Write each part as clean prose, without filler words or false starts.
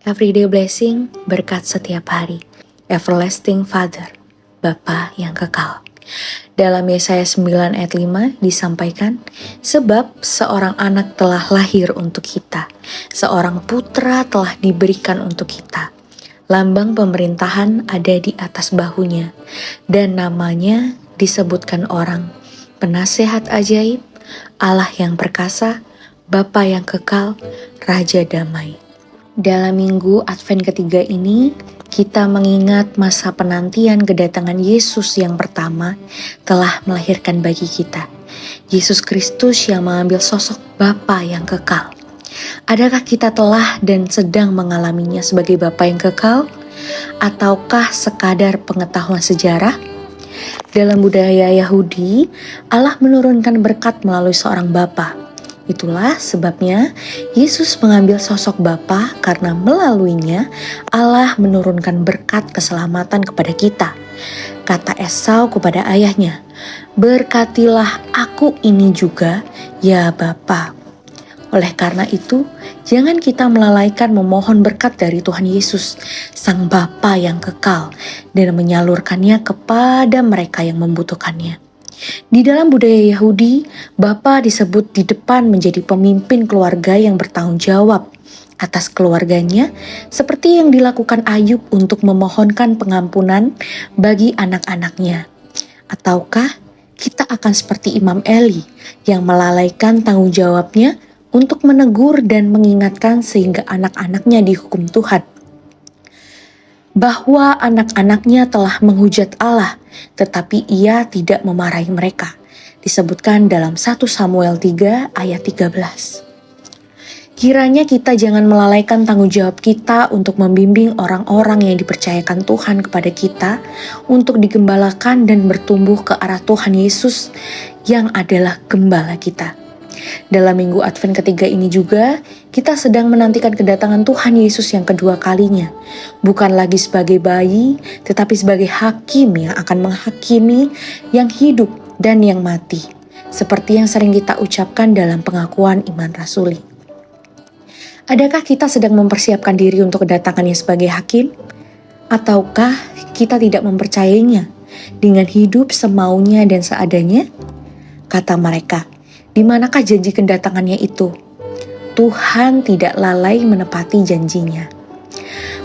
Everyday blessing, berkat setiap hari. Everlasting Father, Bapa yang kekal. Dalam Yesaya 9 ayat 5 disampaikan, sebab seorang anak telah lahir untuk kita, seorang putra telah diberikan untuk kita. Lambang pemerintahan ada di atas bahunya, dan namanya disebutkan orang, Penasehat ajaib, Allah yang perkasa, Bapa yang kekal, Raja damai. Dalam minggu Advent ketiga ini, kita mengingat masa penantian kedatangan Yesus yang pertama telah melahirkan bagi kita. Yesus Kristus yang mengambil sosok Bapa yang kekal. Adakah kita telah dan sedang mengalaminya sebagai Bapa yang kekal? Ataukah sekadar pengetahuan sejarah? Dalam budaya Yahudi, Allah menurunkan berkat melalui seorang Bapa. Itulah sebabnya Yesus mengambil sosok Bapa karena melaluinya Allah menurunkan berkat keselamatan kepada kita. Kata Esau kepada ayahnya, "Berkatilah aku ini juga, ya Bapa." Oleh karena itu, jangan kita melalaikan memohon berkat dari Tuhan Yesus, Sang Bapa yang kekal, dan menyalurkannya kepada mereka yang membutuhkannya. Di dalam budaya Yahudi, Bapa disebut di depan menjadi pemimpin keluarga yang bertanggung jawab atas keluarganya, seperti yang dilakukan Ayub untuk memohonkan pengampunan bagi anak-anaknya. Ataukah kita akan seperti Imam Eli yang melalaikan tanggung jawabnya untuk menegur dan mengingatkan sehingga anak-anaknya dihukum Tuhan, bahwa anak-anaknya telah menghujat Allah, tetapi ia tidak memarahi mereka. Disebutkan dalam 1 Samuel 3 ayat 13. Kiranya kita jangan melalaikan tanggung jawab kita untuk membimbing orang-orang yang dipercayakan Tuhan kepada kita untuk digembalakan dan bertumbuh ke arah Tuhan Yesus yang adalah gembala kita. Dalam minggu Advent ketiga ini juga, kita sedang menantikan kedatangan Tuhan Yesus yang kedua kalinya. Bukan lagi sebagai bayi, tetapi sebagai hakim yang akan menghakimi yang hidup dan yang mati. Seperti yang sering kita ucapkan dalam pengakuan iman rasuli. Adakah kita sedang mempersiapkan diri untuk kedatangannya sebagai hakim? Ataukah kita tidak mempercayainya dengan hidup semaunya dan seadanya? Kata mereka, di manakah janji kedatangannya itu? Tuhan tidak lalai menepati janjinya.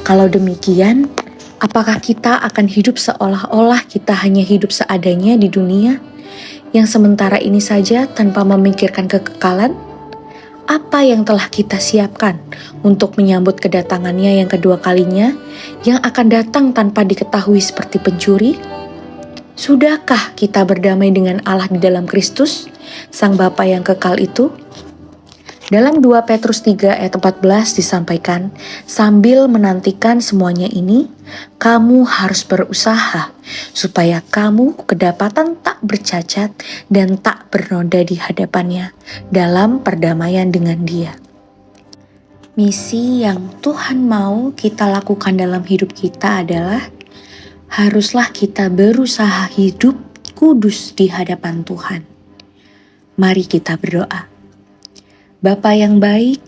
Kalau demikian, apakah kita akan hidup seolah-olah kita hanya hidup seadanya di dunia, yang sementara ini saja tanpa memikirkan kekekalan? Apa yang telah kita siapkan untuk menyambut kedatangannya yang kedua kalinya, yang akan datang tanpa diketahui seperti pencuri? Sudahkah kita berdamai dengan Allah di dalam Kristus, Sang Bapa yang kekal itu? Dalam 2 Petrus 3 ayat 14 disampaikan, sambil menantikan semuanya ini, kamu harus berusaha supaya kamu kedapatan tak bercacat dan tak bernoda di hadapannya dalam perdamaian dengan Dia. Misi yang Tuhan mau kita lakukan dalam hidup kita adalah haruslah kita berusaha hidup kudus di hadapan Tuhan. Mari kita berdoa. Bapa yang baik,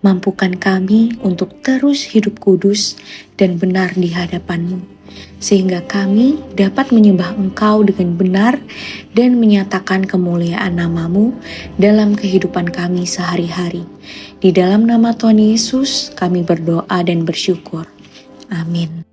mampukan kami untuk terus hidup kudus dan benar di hadapan-Mu, sehingga kami dapat menyembah Engkau dengan benar dan menyatakan kemuliaan nama-Mu dalam kehidupan kami sehari-hari. Di dalam nama Tuhan Yesus, kami berdoa dan bersyukur. Amin.